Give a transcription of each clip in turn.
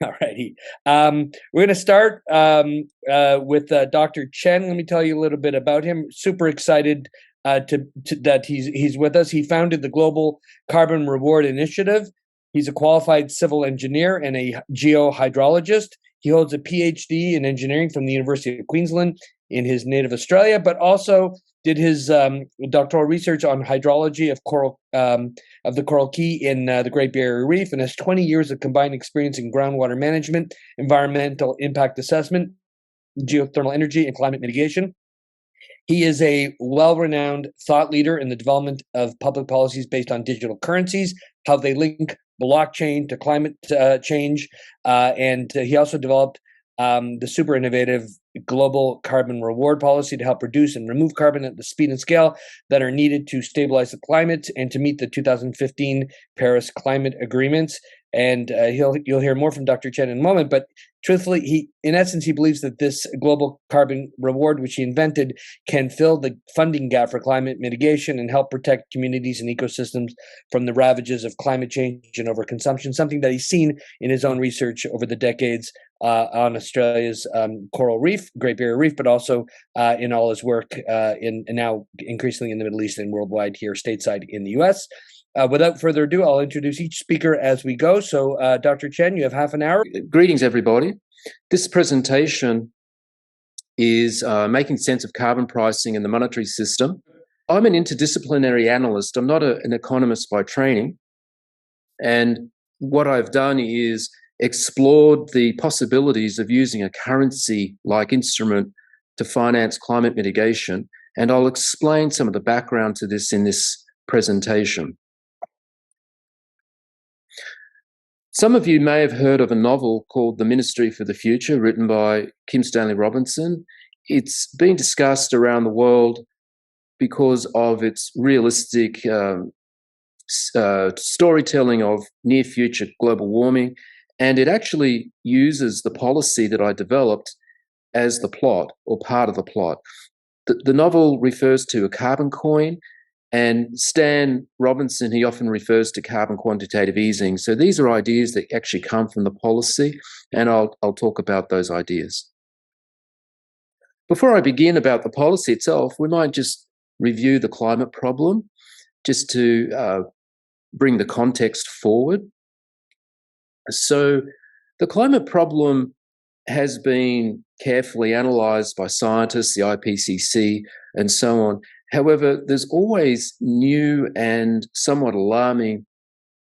All righty. We're going to start with Dr. Chen. Let me tell you a little bit about him. Super excited that he's with us. He founded the Global Carbon Reward Initiative. He's a qualified civil engineer and a geohydrologist. He holds a PhD in engineering from the University of Queensland in his native Australia, but also did his doctoral research on hydrology of the coral key in the Great Barrier Reef, and has 20 years of combined experience in groundwater management, environmental impact assessment, geothermal energy, and climate mitigation. He is a well-renowned thought leader in the development of public policies based on digital currencies, how they link blockchain to climate change, and he also developed the super innovative global carbon reward policy to help reduce and remove carbon at the speed and scale that are needed to stabilize the climate and to meet the 2015 Paris climate agreements. And you'll hear more from Dr. Chen in a moment, but truthfully, he believes that this global carbon reward, which he invented, can fill the funding gap for climate mitigation and help protect communities and ecosystems from the ravages of climate change and overconsumption, something that he's seen in his own research over the decades on Australia's coral reef, Great Barrier Reef, but also in all his work and now increasingly in the Middle East and worldwide here stateside in the U.S. Without further ado, I'll introduce each speaker as we go. So, Dr. Chen, you have half an hour. Greetings, everybody. This presentation is making sense of carbon pricing in the monetary system. I'm an interdisciplinary analyst. I'm not an economist by training. And what I've done is explored the possibilities of using a currency-like instrument to finance climate mitigation. And I'll explain some of the background to this in this presentation. Some of you may have heard of a novel called The Ministry for the Future, written by Kim Stanley Robinson. It's been discussed around the world because of its realistic storytelling of near-future global warming, and it actually uses the policy that I developed as the plot, or part of the plot. The novel refers to a carbon coin, and Stan Robinson, he often refers to carbon quantitative easing. So these are ideas that actually come from the policy, and I'll talk about those ideas. Before I begin about the policy itself, we might just review the climate problem, just to bring the context forward. So the climate problem has been carefully analysed by scientists, the IPCC, and so on. However, there's always new and somewhat alarming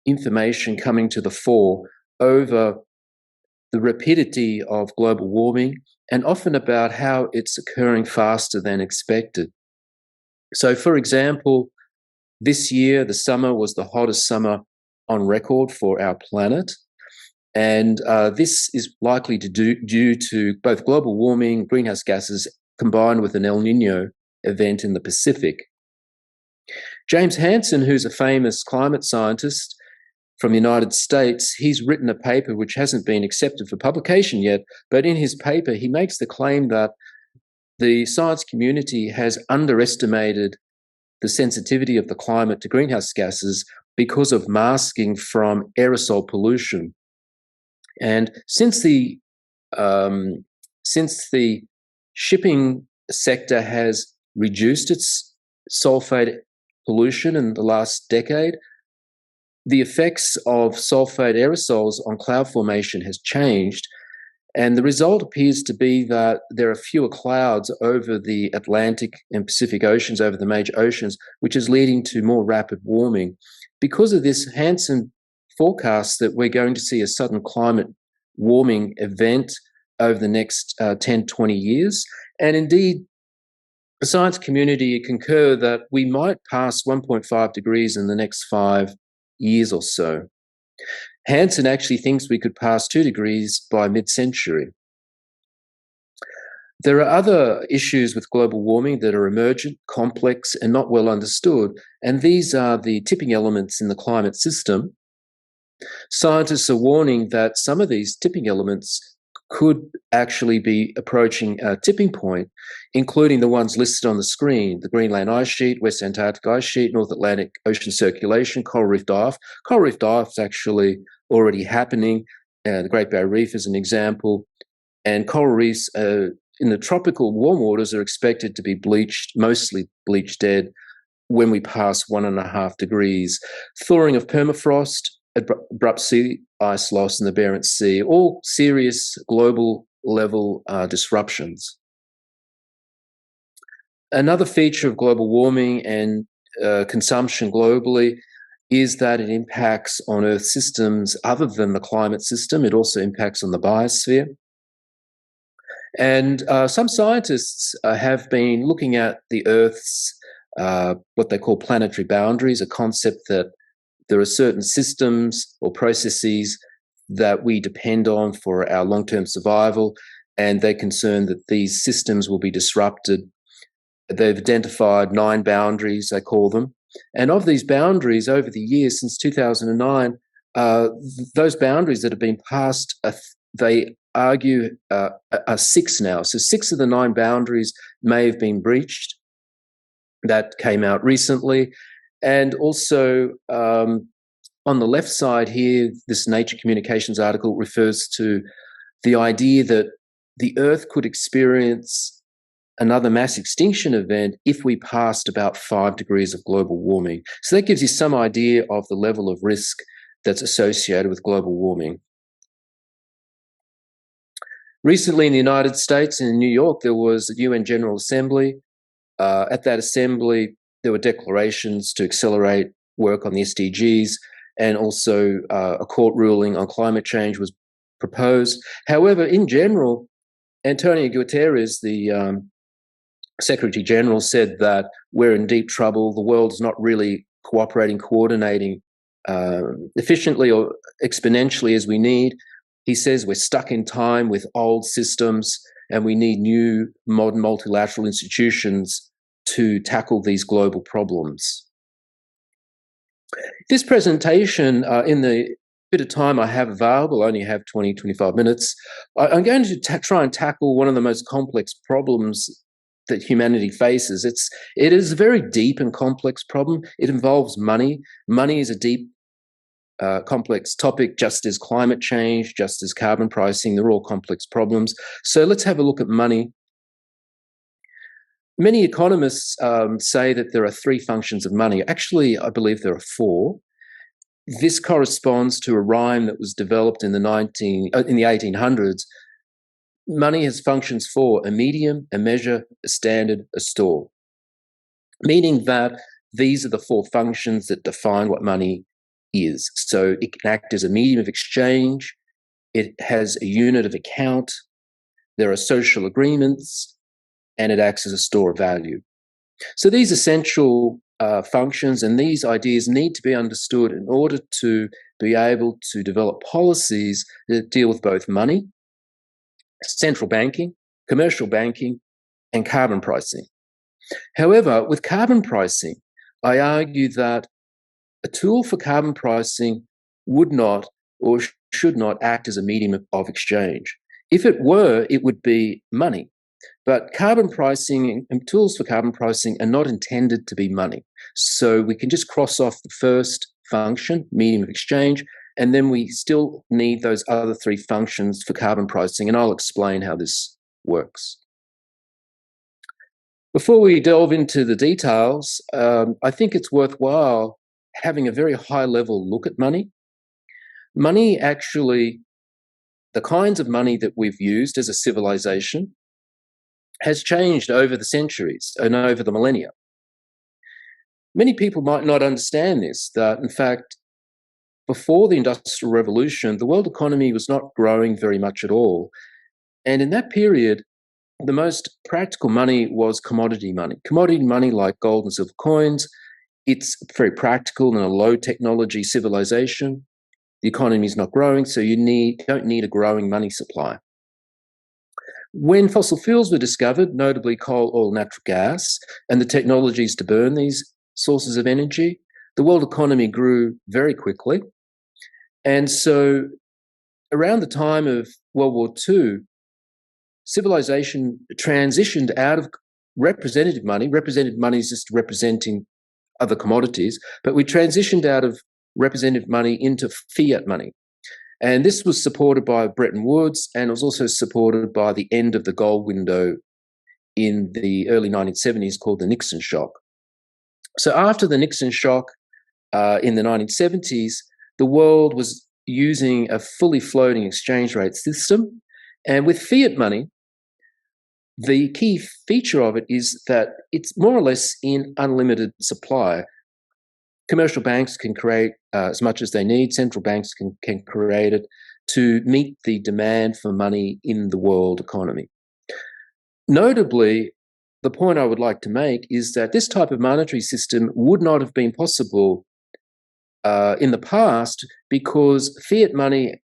information coming to the fore over the rapidity of global warming, and often about how it's occurring faster than expected. So, for example, this year, the summer was the hottest summer on record for our planet. And this is likely to due to both global warming, greenhouse gases, combined with an El Nino event in the Pacific. James Hansen, who's a famous climate scientist from the United States, he's written a paper which hasn't been accepted for publication yet, but in his paper, he makes the claim that the science community has underestimated the sensitivity of the climate to greenhouse gases because of masking from aerosol pollution. And since the shipping sector has reduced its sulfate pollution in the last decade, the effects of sulfate aerosols on cloud formation has changed, and the result appears to be that there are fewer clouds over the Atlantic and Pacific Oceans, over the major oceans, which is leading to more rapid warming. Because of this, Hansen forecasts that we're going to see a sudden climate warming event over the next 10, 20 years. And indeed, the science community concur that we might pass 1.5 degrees in the next 5 years or so. Hansen actually thinks we could pass 2 degrees by mid-century. There are other issues with global warming that are emergent, complex, and not well understood, and these are the tipping elements in the climate system. Scientists are warning that some of these tipping elements could actually be approaching a tipping point, including the ones listed on the screen: the Greenland ice sheet, West Antarctic ice sheet, North Atlantic ocean circulation, coral reef die-off. Coral reef die-off is actually already happening. the Great Barrier Reef is an example, and coral reefs in the tropical warm waters are expected to be mostly bleached dead when we pass 1.5 degrees. Thawing of permafrost, abrupt sea ice loss in the Barents Sea, all serious global level disruptions. Another feature of global warming and consumption globally is that it impacts on Earth systems other than the climate system. It also impacts on the biosphere. And some scientists have been looking at the Earth's what they call planetary boundaries, a concept that there are certain systems or processes that we depend on for our long-term survival, and they're concerned that these systems will be disrupted. They've identified 9 boundaries, they call them. And of these boundaries over the years since 2009, those boundaries that have been passed, they argue are 6 now. So 6 of the 9 boundaries may have been breached. That came out recently. And also on the left side here, this Nature Communications article refers to the idea that the Earth could experience another mass extinction event if we passed about 5 degrees of global warming. So that gives you some idea of the level of risk that's associated with global warming. Recently in the United States, in New York, there was a UN General Assembly. At that assembly, there were declarations to accelerate work on the SDGs, and also a court ruling on climate change was proposed. However, in general, Antonio Guterres, the Secretary General, said that we're in deep trouble. The world is not really cooperating, coordinating efficiently or exponentially as we need. He says we're stuck in time with old systems and we need new modern multilateral institutions to tackle these global problems. This presentation, in the bit of time I have available, I only have 20, 25 minutes, I'm going to try and tackle one of the most complex problems that humanity faces. It is a very deep and complex problem. It involves money. Money is a deep, complex topic, just as climate change, just as carbon pricing. They're all complex problems. So let's have a look at money. Many economists say that there are 3 functions of money. Actually, I believe there are 4. This corresponds to a rhyme that was developed in the 1800s. Money has functions for a medium, a measure, a standard, a store, meaning that these are the 4 functions that define what money is. So it can act as a medium of exchange, it has a unit of account, there are social agreements, and it acts as a store of value. So these essential functions and these ideas need to be understood in order to be able to develop policies that deal with both money, central banking, commercial banking, and carbon pricing. However, with carbon pricing, I argue that a tool for carbon pricing would not or should not act as a medium of exchange. If it were, it would be money. But carbon pricing and tools for carbon pricing are not intended to be money. So we can just cross off the first function, medium of exchange, and then we still need those other 3 functions for carbon pricing, and I'll explain how this works. Before we delve into the details, I think it's worthwhile having a very high-level look at money. Money actually, the kinds of money that we've used as a civilization has changed over the centuries and over the millennia. Many people might not understand this, that in fact, before the Industrial Revolution, the world economy was not growing very much at all. And in that period, the most practical money was commodity money. Commodity money like gold and silver coins, it's very practical in a low technology civilization. The economy is not growing, so you don't need a growing money supply. When fossil fuels were discovered, notably coal, oil, natural gas, and the technologies to burn these sources of energy, the world economy grew very quickly. And so around the time of World War II, civilization transitioned out of representative money. Representative money is just representing other commodities, but we transitioned out of representative money into fiat money. And this was supported by Bretton Woods, and it was also supported by the end of the gold window in the early 1970s called the Nixon shock. So after the Nixon shock in the 1970s, the world was using a fully floating exchange rate system. And with fiat money, the key feature of it is that it's more or less in unlimited supply. Commercial banks can create as much as they need. Central banks can create it to meet the demand for money in the world economy. Notably, the point I would like to make is that this type of monetary system would not have been possible in the past because fiat money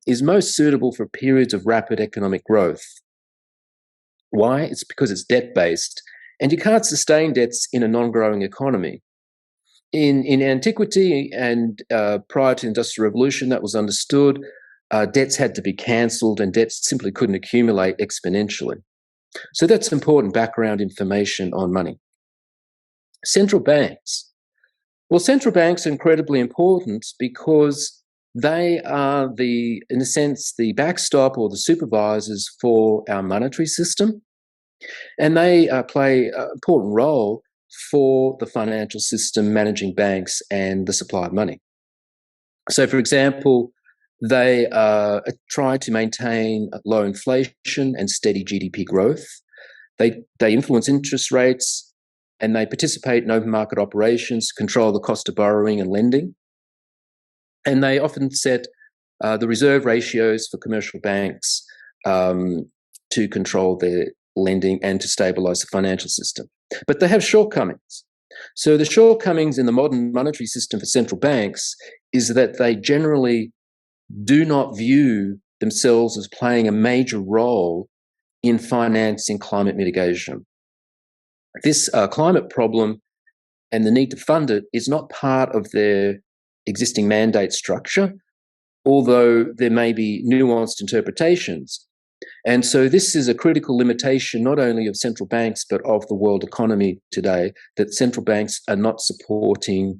is most suitable for periods of rapid economic growth. Why? It's because it's debt-based, and you can't sustain debts in a non-growing economy. In antiquity and prior to the Industrial Revolution, that was understood. Debts had to be cancelled, and debts simply couldn't accumulate exponentially. So that's important background information on money. Central banks. Well, central banks are incredibly important because they are in a sense, the backstop or the supervisors for our monetary system. And they play an important role for the financial system managing banks and the supply of money. So, for example, they try to maintain low inflation and steady GDP growth. They influence interest rates, and they participate in open market operations, control the cost of borrowing and lending. And they often set the reserve ratios for commercial banks to control their lending and to stabilize the financial system. But they have shortcomings. So the shortcomings in the modern monetary system for central banks is that they generally do not view themselves as playing a major role in financing climate mitigation. This climate problem and the need to fund it is not part of their existing mandate structure, although there may be nuanced interpretations. And so this is a critical limitation not only of central banks but of the world economy today, that central banks are not supporting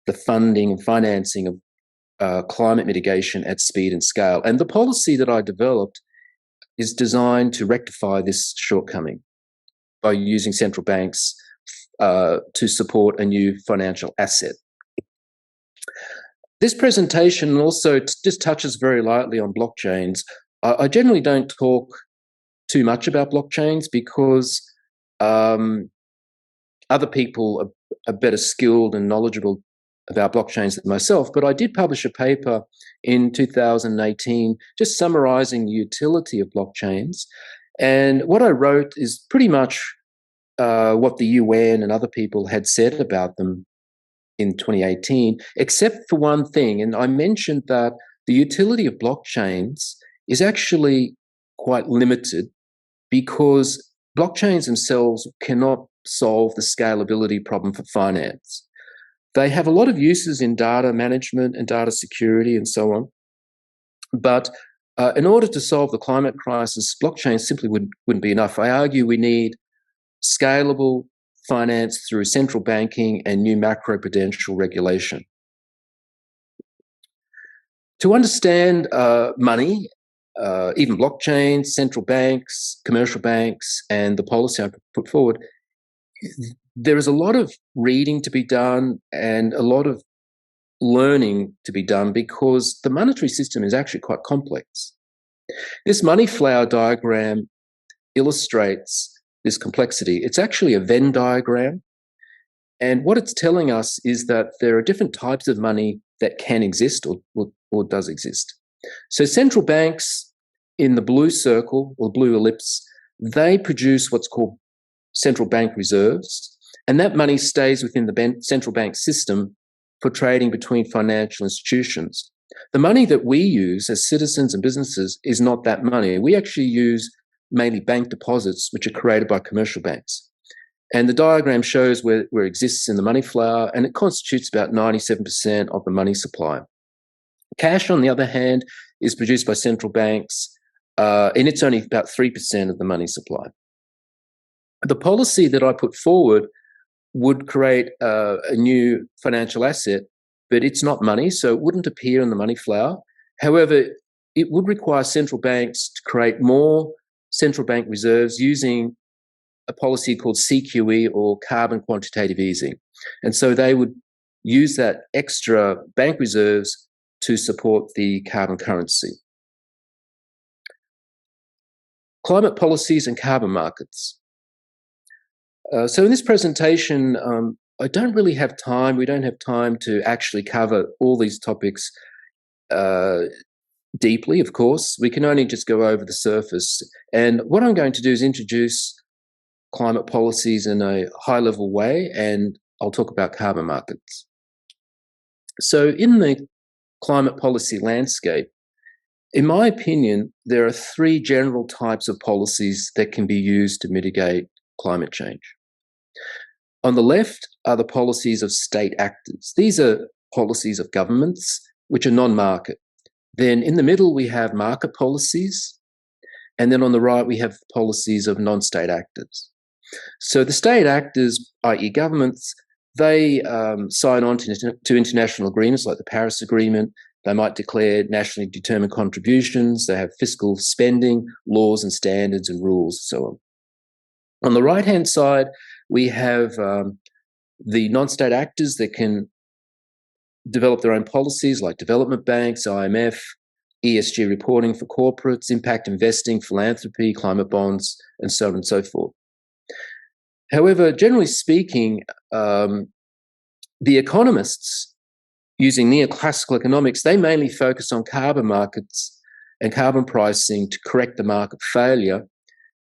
the funding and financing of climate mitigation at speed and scale. And the policy that I developed is designed to rectify this shortcoming by using central banks to support a new financial asset. This presentation also just touches very lightly on blockchains. I generally don't talk too much about blockchains because other people are better skilled and knowledgeable about blockchains than myself, but I did publish a paper in 2018 just summarizing the utility of blockchains. And what I wrote is pretty much what the UN and other people had said about them in 2018, except for one thing. And I mentioned that the utility of blockchains is actually quite limited because blockchains themselves cannot solve the scalability problem for finance. They have a lot of uses in data management and data security and so on. But in order to solve the climate crisis, blockchains simply wouldn't be enough. I argue we need scalable finance through central banking and new macroprudential regulation. To understand money, even blockchains, central banks, commercial banks, and the policy I put forward, there is a lot of reading to be done and a lot of learning to be done because the monetary system is actually quite complex. This money flower diagram illustrates this complexity. It's actually a Venn diagram. And what it's telling us is that there are different types of money that can exist or does exist. So central banks in the blue circle or blue ellipse, they produce what's called central bank reserves. And that money stays within the central bank system for trading between financial institutions. The money that we use as citizens and businesses is not that money. We actually use mainly bank deposits, which are created by commercial banks. And the diagram shows where it exists in the money flower, and it constitutes about 97% of the money supply. Cash, on the other hand, is produced by central banks, and it's only about 3% of the money supply. The policy that I put forward would create a new financial asset, but it's not money, so it wouldn't appear in the money flower. However, it would require central banks to create more central bank reserves using a policy called CQE, or carbon quantitative easing. And so they would use that extra bank reserves to support the carbon currency. Climate policies and carbon markets. So in this presentation, I don't really have time. We don't have time to actually cover all these topics deeply, of course. We can only just go over the surface. And what I'm going to do is introduce climate policies in a high-level way, and I'll talk about carbon markets. So in the climate policy landscape, in my opinion, there are three general types of policies that can be used to mitigate climate change. On the left are the policies of state actors. These are policies of governments which are non-market. Then in the middle, we have market policies. And then on the right, we have policies of non-state actors. So the state actors, i.e. governments, they sign on to international agreements like the Paris Agreement. They might declare nationally determined contributions. They have fiscal spending, laws and standards and rules, and so on. On the right-hand side, we have the non-state actors that can develop their own policies like development banks, IMF, ESG reporting for corporates, impact investing, philanthropy, climate bonds, and so on and so forth. However, generally speaking, the economists using neoclassical economics, they mainly focus on carbon markets and carbon pricing to correct the market failure,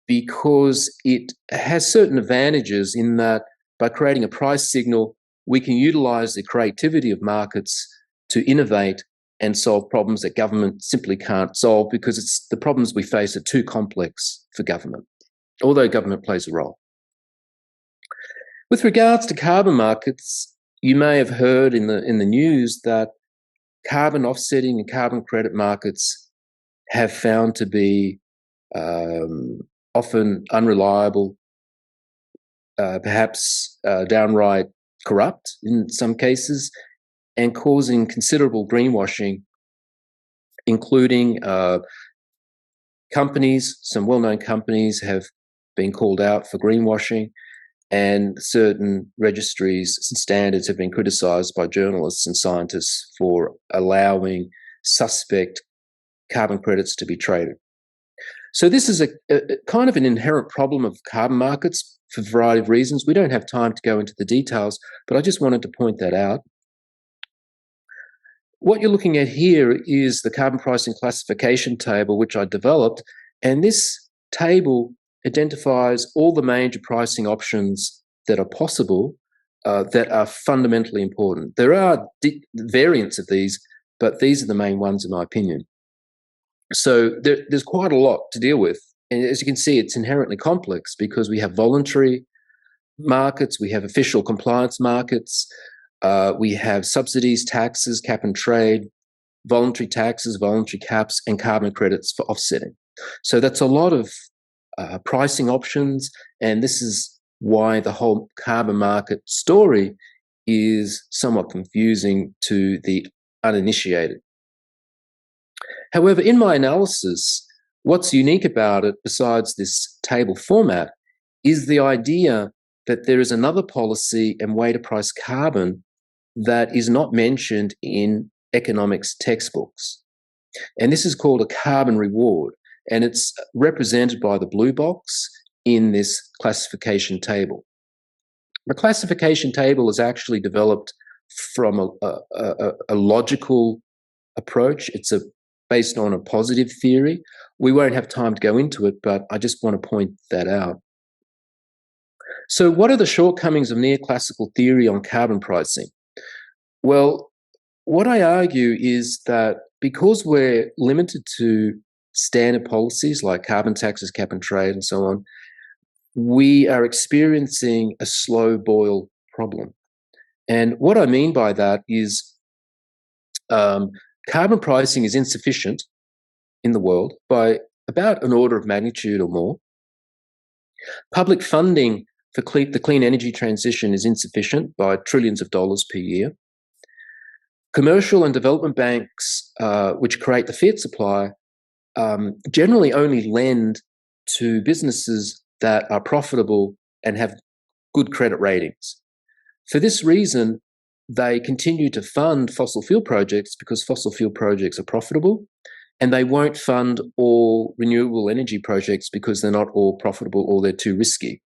because it has certain advantages in that by creating a price signal, we can utilize the creativity of markets to innovate and solve problems that government simply can't solve, because the problems we face are too complex for government, although government plays a role. With regards to carbon markets, you may have heard in the news that carbon offsetting and carbon credit markets have found to be often unreliable, perhaps downright corrupt in some cases, and causing considerable greenwashing, including companies. Some well-known companies have been called out for greenwashing, and certain registries and standards have been criticised by journalists and scientists for allowing suspect carbon credits to be traded. So this is a kind of an inherent problem of carbon markets for a variety of reasons. We don't have time to go into the details, but I just wanted to point that out. What you're looking at here is the carbon pricing classification table, which I developed, and this table identifies all the major pricing options that are possible that are fundamentally important. There are variants of these, but these are the main ones in my opinion. So there's quite a lot to deal with. And as you can see, it's inherently complex because we have voluntary markets, we have official compliance markets, we have subsidies, taxes, cap and trade, voluntary taxes, voluntary caps, and carbon credits for offsetting. So that's a lot of pricing options, and this is why the whole carbon market story is somewhat confusing to the uninitiated. However, in my analysis, what's unique about it, besides this table format, is the idea that there is another policy and way to price carbon that is not mentioned in economics textbooks. And this is called a carbon reward, and it's represented by the blue box in this classification table. The classification table is actually developed from a logical approach. It's based on a positive theory. We won't have time to go into it, but I just want to point that out. So what are the shortcomings of neoclassical theory on carbon pricing? Well, what I argue is that because we're limited to standard policies like carbon taxes, cap and trade, and so on, we are experiencing a slow boil problem. And what I mean by that is carbon pricing is insufficient in the world by about an order of magnitude or more. Public funding for the clean energy transition is insufficient by trillions of dollars per year. Commercial and development banks, which create the fiat supply, generally only lend to businesses that are profitable and have good credit ratings. For this reason, they continue to fund fossil fuel projects because fossil fuel projects are profitable, and they won't fund all renewable energy projects because they're not all profitable or they're too risky.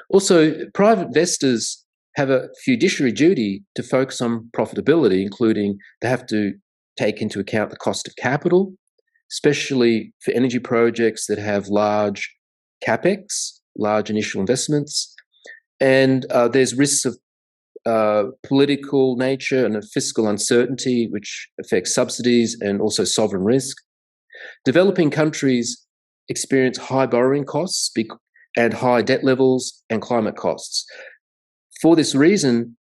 Also, private investors have a fiduciary duty to focus on profitability, including they have to take into account the cost of capital, especially for energy projects that have large capex, large initial investments, and there's risks of political nature and a fiscal uncertainty, which affects subsidies and also sovereign risk. Developing countries experience high borrowing costs and high debt levels and climate costs. For this reason,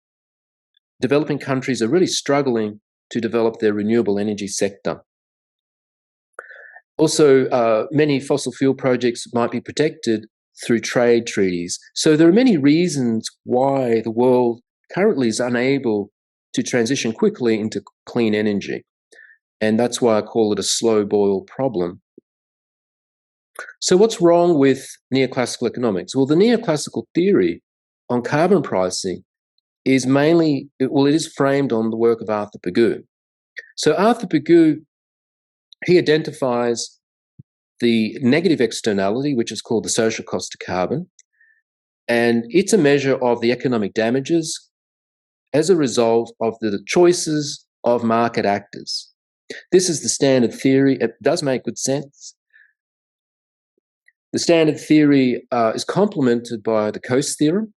developing countries are really struggling to develop their renewable energy sector. Also, many fossil fuel projects might be protected through trade treaties. So there are many reasons why the world currently is unable to transition quickly into clean energy. And that's why I call it a slow boil problem. So what's wrong with neoclassical economics? Well, the neoclassical theory on carbon pricing is mainly, well, it is framed on the work of Arthur Pigou. So Arthur Pigou, he identifies the negative externality, which is called the social cost of carbon, and it's a measure of the economic damages as a result of the choices of market actors. This is the standard theory. It does make good sense. The standard theory is complemented by the Coase theorem,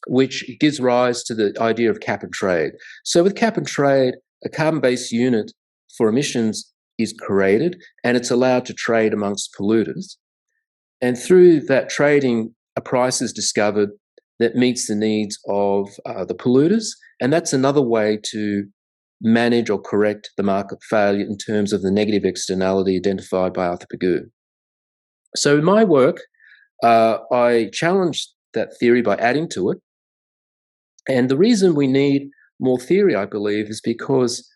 which gives rise to the idea of cap and trade. So with cap and trade, a carbon-based unit for emissions is created and it's allowed to trade amongst polluters. And through that trading, a price is discovered that meets the needs of the polluters. And that's another way to manage or correct the market failure in terms of the negative externality identified by Arthur Pigou. So in my work, I challenged that theory by adding to it. And the reason we need more theory, I believe, is because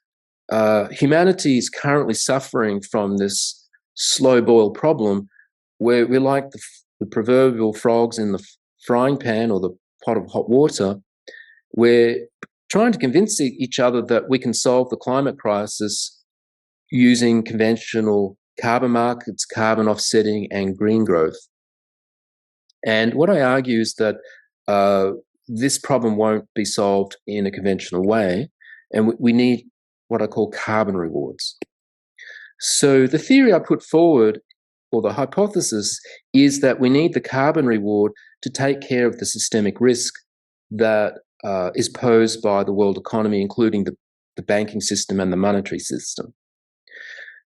humanity is currently suffering from this slow boil problem where we're like the proverbial frogs in the frying pan or the pot of hot water. We're trying to convince each other that we can solve the climate crisis using conventional carbon markets, carbon offsetting, and green growth. And what I argue is that this problem won't be solved in a conventional way, and we need what I call carbon rewards. So the theory I put forward, or the hypothesis, is that we need the carbon reward to take care of the systemic risk that is posed by the world economy, including the banking system and the monetary system.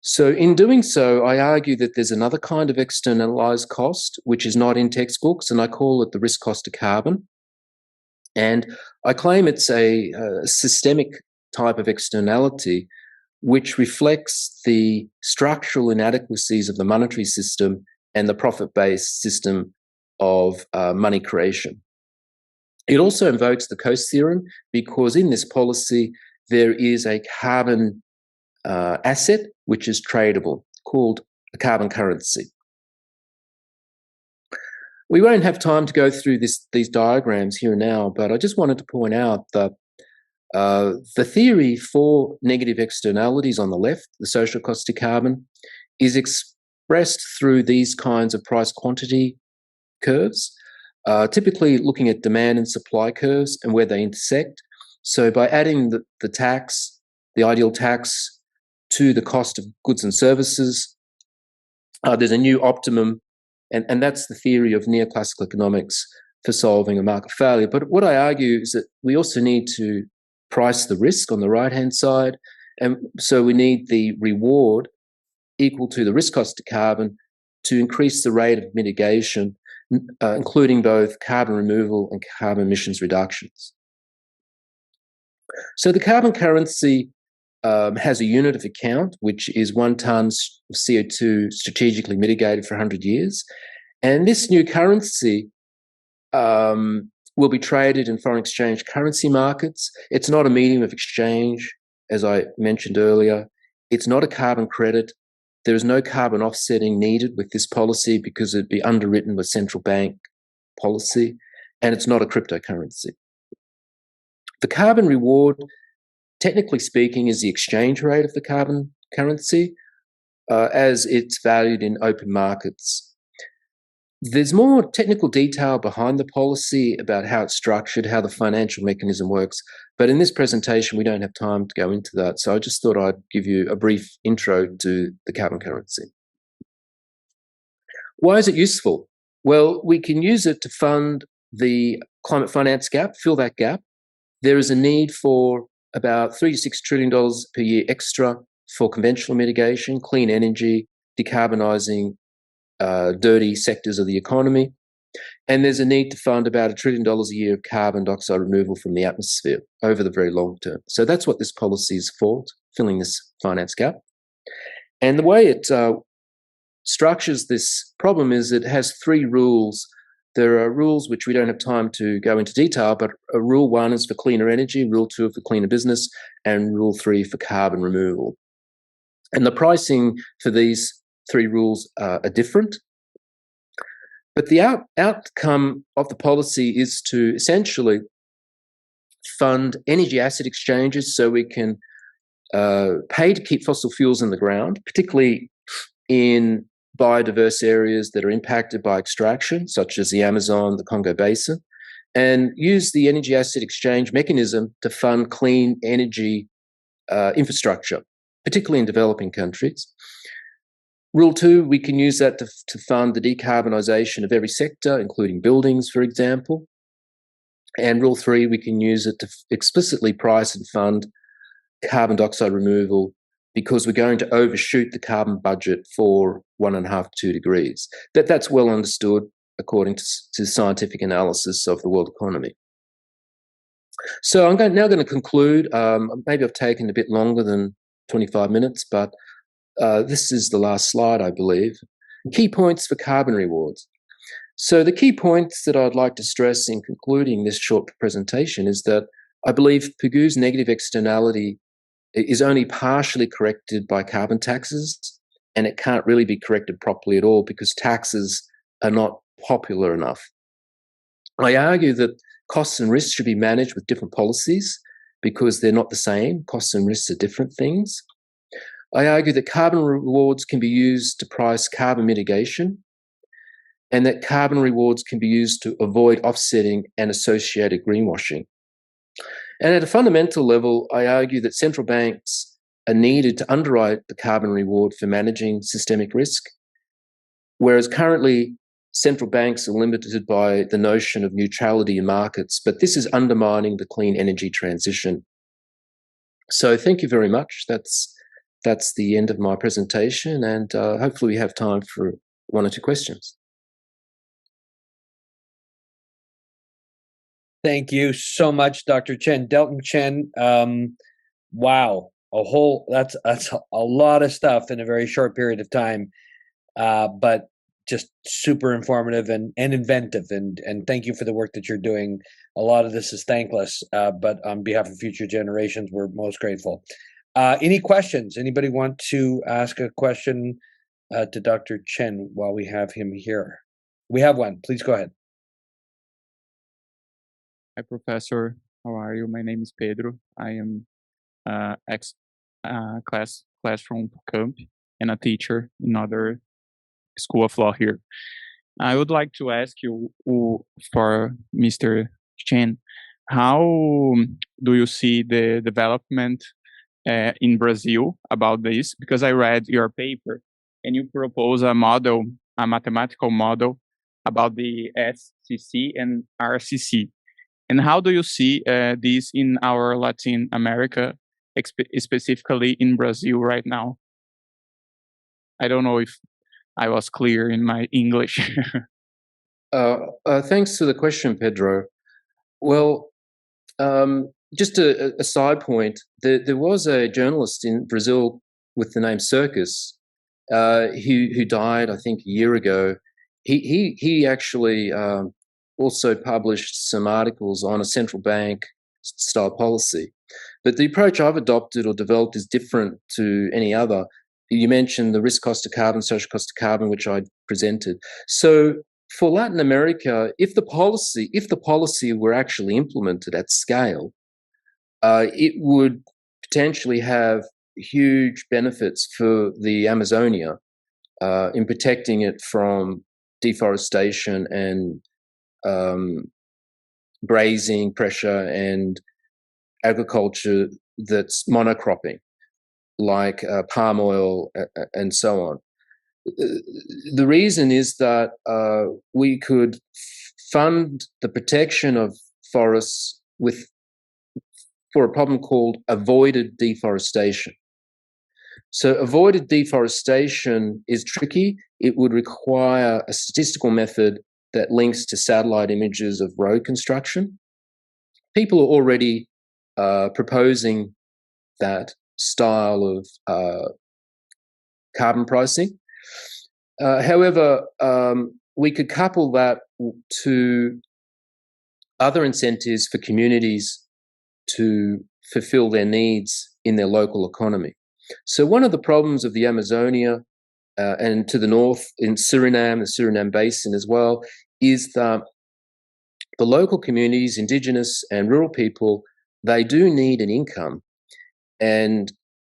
So in doing so, I argue that there's another kind of externalized cost, which is not in textbooks, and I call it the risk cost of carbon. And I claim it's a systemic type of externality which reflects the structural inadequacies of the monetary system and the profit-based system of money creation. It also invokes the Coase theorem because in this policy there is a carbon asset which is tradable, called a carbon currency. We won't have time to go through these diagrams here and now, but I just wanted to point out that the theory for negative externalities on the left, the social cost of carbon, is expressed through these kinds of price quantity curves, typically looking at demand and supply curves and where they intersect. So by adding the tax, the ideal tax, to the cost of goods and services, there's a new optimum, and that's the theory of neoclassical economics for solving a market failure. But what I argue is that we also need to price the risk on the right-hand side, and so we need the reward equal to the risk cost of carbon to increase the rate of mitigation, including both carbon removal and carbon emissions reductions. So the carbon currency has a unit of account, which is 1 tonne of CO2 strategically mitigated for 100 years. And this new currency will be traded in foreign exchange currency markets. It's not a medium of exchange, as I mentioned earlier. It's not a carbon credit. There is no carbon offsetting needed with this policy because it'd be underwritten with central bank policy, and it's not a cryptocurrency. The carbon reward, technically speaking, is the exchange rate of the carbon currency as it's valued in open markets. There's more technical detail behind the policy about how it's structured, how the financial mechanism works, but in this presentation we don't have time to go into that, so I just thought I'd give you a brief intro to the carbon currency. Why is it useful? Well, we can use it to fund the climate finance gap, fill that gap. There is a need for about $3 to $6 trillion per year extra for conventional mitigation, clean energy, decarbonising dirty sectors of the economy. And there's a need to fund about $1 trillion a year of carbon dioxide removal from the atmosphere over the very long term. So that's what this policy is for, filling this finance gap. And the way it structures this problem is it has 3 rules. There are rules which we don't have time to go into detail, but rule 1 is for cleaner energy, rule 2 for cleaner business, and rule 3 for carbon removal. And the pricing for these 3 rules are different. But the outcome of the policy is to essentially fund energy asset exchanges so we can pay to keep fossil fuels in the ground, particularly in biodiverse areas that are impacted by extraction, such as the Amazon, the Congo Basin, and use the energy asset exchange mechanism to fund clean energy infrastructure, particularly in developing countries. Rule 2, we can use that to fund the decarbonisation of every sector, including buildings, for example. And Rule 3, we can use it to explicitly price and fund carbon dioxide removal because we're going to overshoot the carbon budget for 1.5 to 2 degrees. That's well understood according to scientific analysis of the world economy. So I'm now going to conclude. Maybe I've taken a bit longer than 25 minutes, but this is the last slide, I believe. Key points for carbon rewards. So the key points that I'd like to stress in concluding this short presentation is that I believe Pigu's negative externality is only partially corrected by carbon taxes, and it can't really be corrected properly at all because taxes are not popular enough. I argue that costs and risks should be managed with different policies because they're not the same. Costs and risks are different things. I argue that carbon rewards can be used to price carbon mitigation and that carbon rewards can be used to avoid offsetting and associated greenwashing. And at a fundamental level, I argue that central banks are needed to underwrite the carbon reward for managing systemic risk, whereas currently central banks are limited by the notion of neutrality in markets, but this is undermining the clean energy transition. So thank you very much. That's the end of my presentation, and hopefully we have time for 1 or 2 questions. Thank you so much, Dr. Chen. Delton Chen, wow, that's a lot of stuff in a very short period of time, but just super informative and inventive, and thank you for the work that you're doing. A lot of this is thankless, but on behalf of future generations, we're most grateful. Any questions? Anybody want to ask a question to Dr. Chen while we have him here? We have one. Please go ahead. Hi, Professor. How are you? My name is Pedro. I am class from Camp and a teacher in another school of law here. I would like to ask you for Mr. Chen, how do you see the development in Brazil about this? Because I read your paper and you propose a model, a mathematical model about the SCC and RCC. And how do you see this in our Latin America, specifically in Brazil right now? I don't know if I was clear in my English. Thanks for the question, Pedro. Well, just a side point, there was a journalist in Brazil with the name Circus who died, I think, a year ago. He actually also published some articles on a central bank style policy. But the approach I've adopted or developed is different to any other. You mentioned the risk cost of carbon, social cost of carbon, which I presented. So for Latin America, if the policy were actually implemented at scale, it would potentially have huge benefits for the Amazonia in protecting it from deforestation and grazing pressure and agriculture that's monocropping, like palm oil and so on. The reason is that we could fund the protection of forests for a problem called avoided deforestation. So avoided deforestation is tricky. It would require a statistical method that links to satellite images of road construction. People are already proposing that style of carbon pricing. However, we could couple that to other incentives for communities to fulfill their needs in their local economy. So one of the problems of the Amazonia and to the north in Suriname, the Suriname Basin as well, is that the local communities, indigenous and rural people, they do need an income. And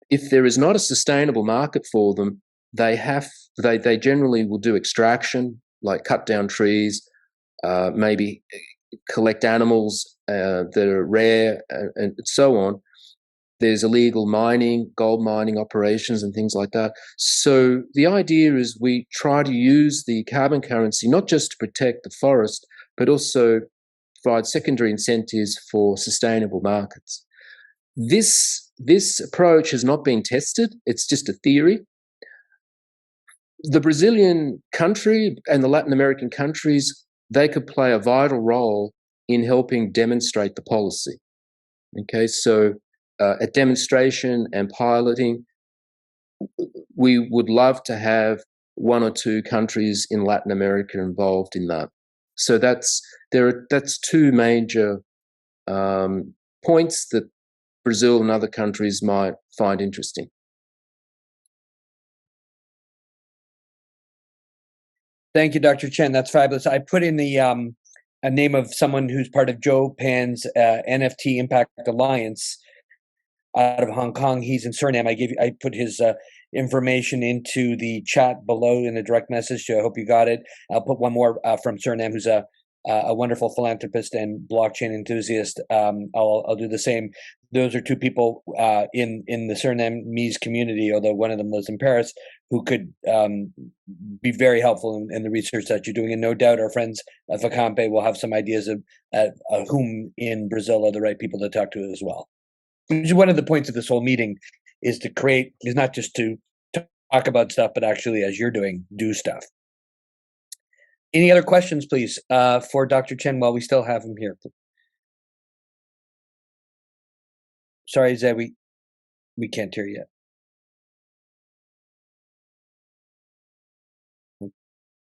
if there is not a sustainable market for them, they generally will do extraction, like cut down trees, maybe collect animals that are rare and so on. There's illegal mining, gold mining operations and things like that. So the idea is we try to use the carbon currency not just to protect the forest, but also provide secondary incentives for sustainable markets. This approach has not been tested. It's just a theory. The Brazilian country and the Latin American countries, they could play a vital role in helping demonstrate the policy. Okay, so at demonstration and piloting, we would love to have one or two countries in Latin America involved in that. So that's two major points that Brazil and other countries might find interesting. Thank you, Dr. Chen. That's fabulous. I put in the a name of someone who's part of Joe Pan's NFT Impact Alliance out of Hong Kong. He's in Suriname. I put his information into the chat below in the direct message. So I hope you got it. I'll put one more from Suriname, who's a wonderful philanthropist and blockchain enthusiast. I'll do the same. Those are two people in the Surinamese community, although one of them lives in Paris, who could be very helpful in the research that you're doing. And no doubt our friends at Facampe will have some ideas of whom in Brazil are the right people to talk to as well. Which is one of the points of this whole meeting, is not just to talk about stuff, but actually, as you're doing, do stuff. Any other questions, please, for Dr. Chen while we still have him here? Sorry, Zed, we can't hear you yet.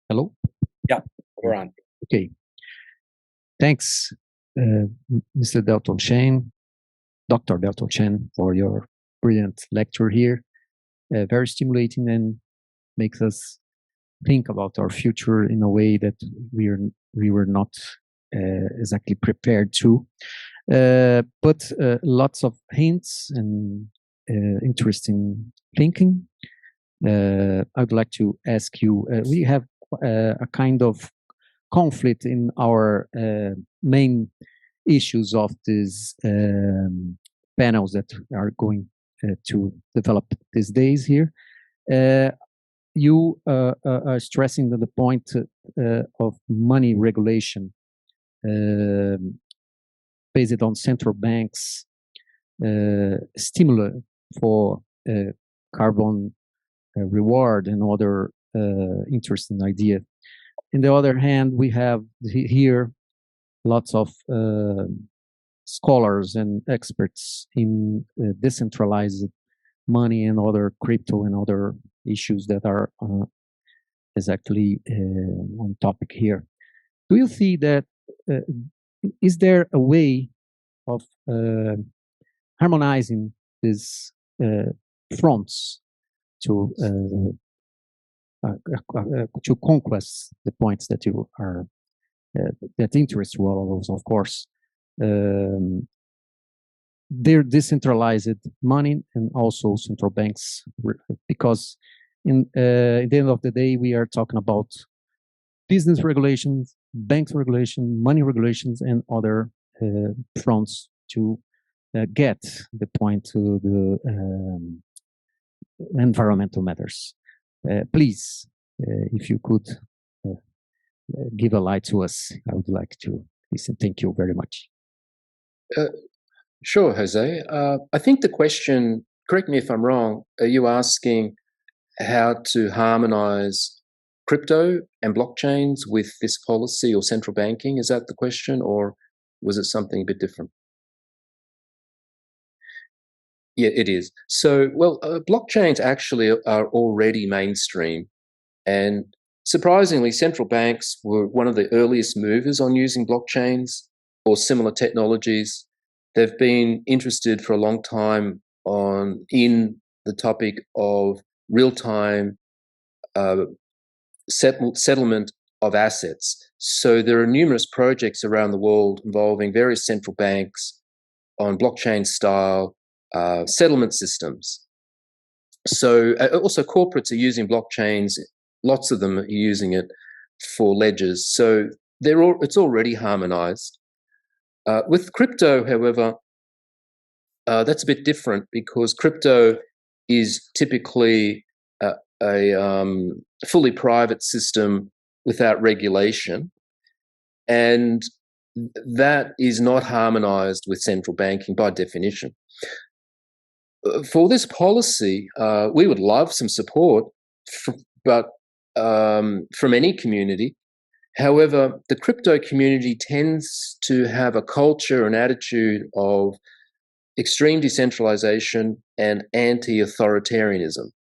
Hello? Yeah, we're on. Okay. Thanks, Mr. Delton Chen, Dr. Delton Chen, for your brilliant lecture here. Very stimulating and makes us think about our future in a way that we were not exactly prepared to. But lots of hints and interesting thinking. I would like to ask you, we have a kind of conflict in our main issues of these panels that are going to develop these days here. You are stressing the point of money regulation based on central banks' stimuli for carbon reward and other interesting idea. On the other hand, we have here lots of scholars and experts in decentralized money and other crypto and other issues that are exactly on topic here. Do you see that is there a way of harmonizing these fronts to conquest the points that you are that interest you all, of course? Their decentralized money and also central banks, because at the end of the day, we are talking about business regulations, banks regulation, money regulations, and other fronts to get the point to the environmental matters. Please, if you could give a light to us, I would like to listen. Thank you very much. Sure, Jose. I think the question, correct me if I'm wrong, are you asking how to harmonize crypto and blockchains with this policy or central banking? Is that the question, or was it something a bit different? Yeah, it is. So, well, blockchains actually are already mainstream, and surprisingly, central banks were one of the earliest movers on using blockchains or similar technologies. They've been interested for a long time in the topic of real-time settlement of assets. So there are numerous projects around the world involving various central banks on blockchain-style settlement systems. So also corporates are using blockchains. Lots of them are using it for ledgers. So it's already harmonized. With crypto, however, that's a bit different because crypto is typically a fully private system without regulation, and that is not harmonized with central banking by definition. For this policy, we would love some support, from any community. However, the crypto community tends to have a culture and attitude of extreme decentralization and anti-authoritarianism,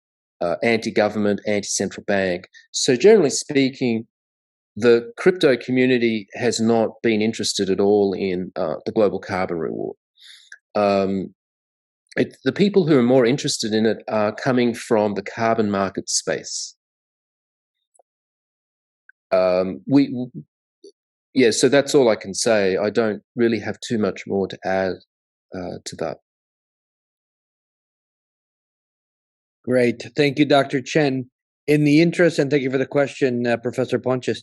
anti-government, anti-central bank. So generally speaking, the crypto community has not been interested at all in the global carbon reward. The people who are more interested in it are coming from the carbon market space. So that's all I can say. I don't really have too much more to add to that. Great. Thank you, Dr. Chen. In the interest, and thank you for the question, Professor Pontius.